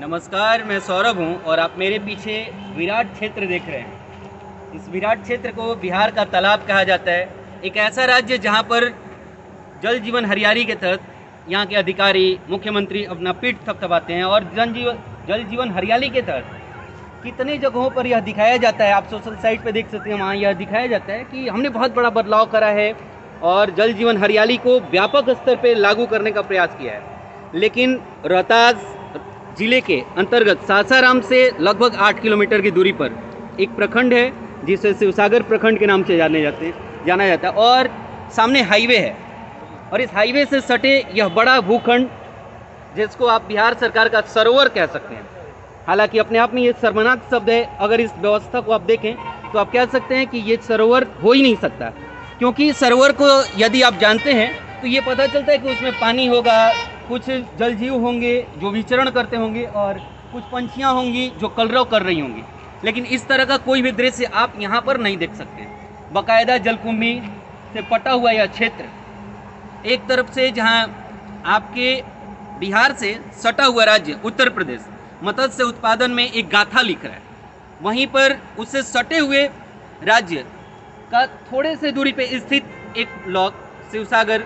नमस्कार, मैं सौरभ हूं और आप मेरे पीछे विराट क्षेत्र देख रहे हैं। इस विराट क्षेत्र को बिहार का तालाब कहा जाता है। एक ऐसा राज्य जहां पर जल जीवन हरियाली के तहत यहाँ के अधिकारी, मुख्यमंत्री अपना पीठ थपथपाते हैं और जल जीवन हरियाली के तहत कितने जगहों पर यह दिखाया जाता है। आप सोशल साइट पे देख सकते हैं, वहाँ यह दिखाया जाता है कि हमने बहुत बड़ा बदलाव करा है और जल जीवन हरियाली को व्यापक स्तर पे लागू करने का प्रयास किया है। लेकिन रोहतास जिले के अंतर्गत सासाराम से लगभग 8 किलोमीटर की दूरी पर एक प्रखंड है जिसे शिवसागर प्रखंड के नाम से जाना जाता है और सामने हाईवे है और इस हाईवे से सटे यह बड़ा भूखंड जिसको आप बिहार सरकार का सरोवर कह सकते हैं। हालांकि अपने आप में ये शर्मनाक शब्द है। अगर इस व्यवस्था को आप देखें तो आप कह सकते हैं कि ये सरोवर हो ही नहीं सकता, क्योंकि सरोवर को यदि आप जानते हैं तो ये पता चलता है कि उसमें पानी होगा, कुछ जल जीव होंगे जो विचरण करते होंगे और कुछ पंछियाँ होंगी जो कलरव कर रही होंगी। लेकिन इस तरह का कोई भी दृश्य आप यहाँ पर नहीं देख सकते। बाकायदा जलकुंभी से पटा हुआ यह क्षेत्र एक तरफ से, जहाँ आपके बिहार से सटा हुआ राज्य उत्तर प्रदेश मत्स्य उत्पादन में एक गाथा लिख रहा है, वहीं पर उससे सटे हुए राज्य का थोड़े से दूरी पे स्थित एक ब्लॉक शिवसागर,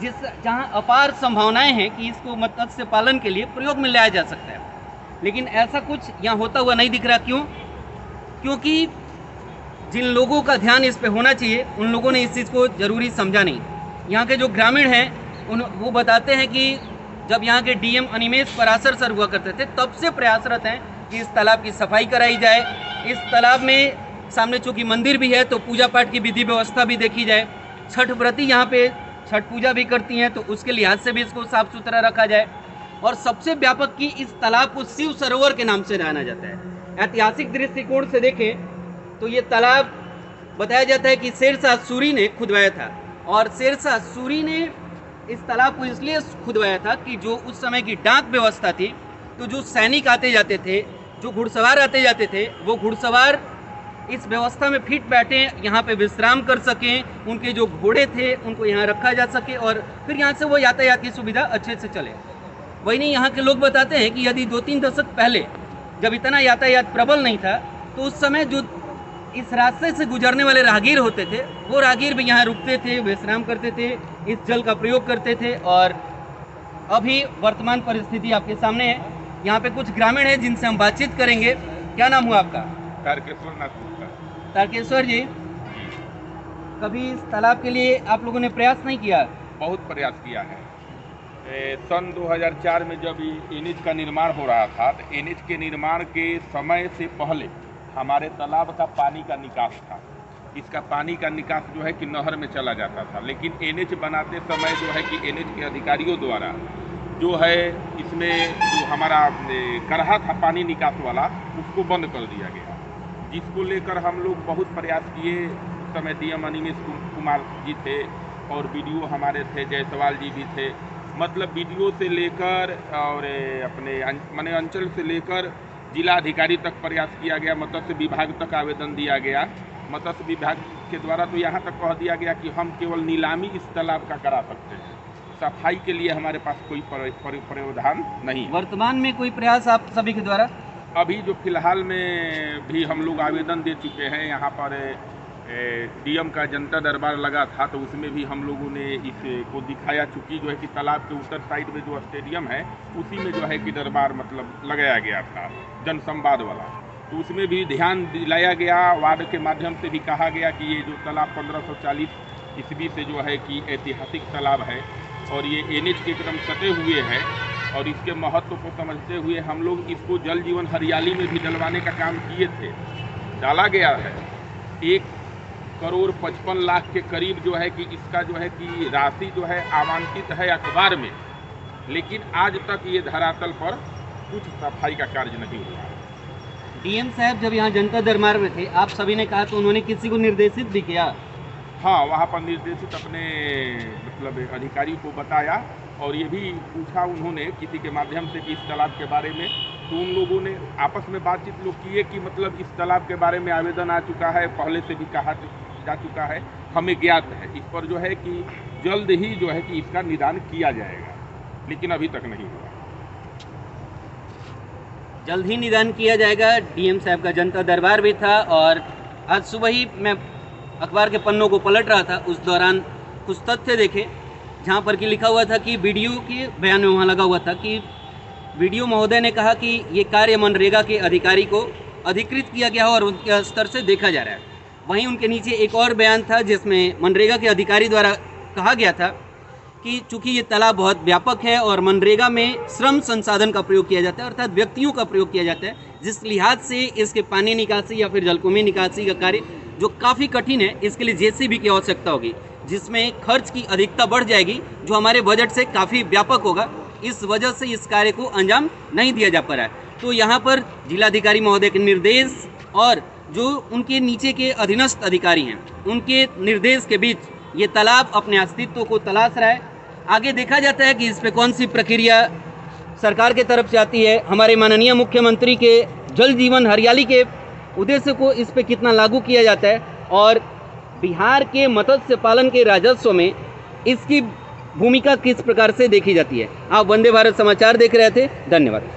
जहां अपार संभावनाएं हैं कि इसको मत्स्य पालन के लिए प्रयोग में लाया जा सकता है। लेकिन ऐसा कुछ यहाँ होता हुआ नहीं दिख रहा। क्यों? क्योंकि जिन लोगों का ध्यान इस पे होना चाहिए उन लोगों ने इस चीज़ को जरूरी समझा नहीं। यहाँ के जो ग्रामीण हैं वो बताते हैं कि जब यहाँ के डीएम अनिमेश पराशर सर हुआ करते थे तब से प्रयासरत हैं कि इस तालाब की सफाई कराई जाए। इस तालाब में सामने चूँकि मंदिर भी है तो पूजा पाठ की विधि व्यवस्था भी देखी जाए। छठ व्रती यहाँ पे छठ पूजा भी करती हैं तो उसके लिहाज से भी इसको साफ सुथरा रखा जाए। और सबसे व्यापक की इस तालाब को शिव सरोवर के नाम से जाना जाता है। ऐतिहासिक दृष्टिकोण से देखें तो ये तालाब बताया जाता है कि शेरशाह सूरी ने खुदवाया था और शेरशाह सूरी ने इस तालाब को इसलिए खुदवाया था कि जो उस समय की डाक व्यवस्था थी तो जो सैनिक आते जाते थे, जो घुड़सवार आते जाते थे, वो घुड़सवार इस व्यवस्था में फिट बैठे, यहाँ पे विश्राम कर सकें, उनके जो घोड़े थे उनको यहाँ रखा जा सके और फिर यहाँ से वो यातायात की सुविधा अच्छे से चले। वही नहीं, यहाँ के लोग बताते हैं कि यदि 2-3 दशक पहले जब इतना यातायात प्रबल नहीं था तो उस समय जो इस रास्ते से गुजरने वाले राहगीर होते थे वो राहगीर भी यहाँ रुकते थे, विश्राम करते थे, इस जल का प्रयोग करते थे। और अभी वर्तमान परिस्थिति आपके सामने है। यहाँ पे कुछ ग्रामीण हैं जिनसे हम बातचीत करेंगे। क्या नाम हुआ आपका? तारकेश्वर नाथ गुप्ता। तारकेश्वर जी, कभी इस तालाब के लिए आप लोगों ने प्रयास नहीं किया? बहुत प्रयास किया है। सन 2004 में जब एनएच का निर्माण हो रहा था तो एनएच के निर्माण के समय से पहले हमारे तालाब का पानी का निकास था। इसका पानी का निकास जो है कि नहर में चला जाता था, लेकिन एनएच बनाते समय जो है कि एनएच के अधिकारियों द्वारा जो है इसमें जो हमारा करहा था पानी निकास वाला उसको बंद कर दिया गया, जिसको लेकर हम लोग बहुत प्रयास किए। उस समय डीएम अनिमेश कुमार जी थे और बीडीओ हमारे थे, जायसवाल जी भी थे। मतलब बीडीओ से लेकर और अपने माने अंचल से लेकर जिला अधिकारी तक प्रयास किया गया, मत्स्य विभाग तक आवेदन दिया गया। मत्स्य विभाग के द्वारा तो यहाँ तक कह दिया गया कि हम केवल नीलामी इस तालाब का करा सकते हैं, सफाई के लिए हमारे पास कोई प्रावधान नहीं। वर्तमान में कोई प्रयास आप सभी के द्वारा? अभी जो फिलहाल में भी हम लोग आवेदन दे चुके हैं। यहाँ पर डीएम का जनता दरबार लगा था तो उसमें भी हम लोगों ने इसको दिखाया, चूँकि जो है कि तालाब के उत्तर साइड में जो स्टेडियम है उसी में जो है कि दरबार मतलब लगाया गया था जन संवाद वाला, तो उसमें भी ध्यान दिलाया गया। वार्ड के माध्यम से भी कहा गया कि ये जो तालाब 1540 ईस्वी से जो है कि ऐतिहासिक तालाब है और ये एनएच के एकदम सटे हुए हैं और इसके महत्व को समझते हुए हम लोग इसको जल जीवन हरियाली में भी डलवाने का काम किए थे। डाला गया है 1,55,00,000 के करीब जो है कि इसका जो है कि राशि जो है आवंटित है अखबार में, लेकिन आज तक ये धरातल पर कुछ सफाई का कार्य नहीं हुआ है। डीएम साहब जब यहाँ जनता दरबार में थे, आप सभी ने कहा तो उन्होंने किसी को निर्देशित भी किया? हाँ, वहाँ पर निर्देशित अपने मतलब अधिकारी को बताया और ये भी पूछा उन्होंने किसी के माध्यम से कि इस तालाब के बारे में, तो उन लोगों ने आपस में बातचीत लोग किए कि मतलब इस तालाब के बारे में आवेदन आ चुका है, पहले से भी कहा जा चुका है, हमें ज्ञात है, इस पर जो है कि जल्द ही जो है कि इसका निदान किया जाएगा, लेकिन अभी तक नहीं हुआ। जल्द ही निदान किया जाएगा। डीएम साहब का जनता दरबार भी था और आज सुबह ही मैं अखबार के पन्नों को पलट रहा था, उस दौरान कुछ तथ्य देखे जहाँ पर कि लिखा हुआ था कि बीडीओ के बयान में वहाँ लगा हुआ था कि बीडीओ महोदय ने कहा कि ये कार्य मनरेगा के अधिकारी को अधिकृत किया गया और उनके स्तर से देखा जा रहा है। वहीं उनके नीचे एक और बयान था जिसमें मनरेगा के अधिकारी द्वारा कहा गया था कि चूंकि ये तालाब बहुत व्यापक है और मनरेगा में श्रम संसाधन का प्रयोग किया जाता है, अर्थात व्यक्तियों का प्रयोग किया जाता है, जिस लिहाज से इसके पानी निकासी या फिर जलकुंभी निकासी का कार्य जो काफ़ी कठिन है, इसके लिए जेसीबी की आवश्यकता होगी, जिसमें खर्च की अधिकता बढ़ जाएगी जो हमारे बजट से काफ़ी व्यापक होगा। इस वजह से इस कार्य को अंजाम नहीं दिया जा पा रहा है। तो यहाँ पर जिलाधिकारी महोदय के निर्देश और जो उनके नीचे के अधीनस्थ अधिकारी हैं उनके निर्देश के बीच ये तालाब अपने अस्तित्व को तलाश रहा है। आगे देखा जाता है कि इस पर कौन सी प्रक्रिया सरकार के तरफ से आती है। हमारे माननीय मुख्यमंत्री के जल जीवन हरियाली के उद्देश्य को इस पे कितना लागू किया जाता है और बिहार के मत्स्य पालन के राजस्व में इसकी भूमिका किस प्रकार से देखी जाती है। आप वंदे भारत समाचार देख रहे थे, धन्यवाद।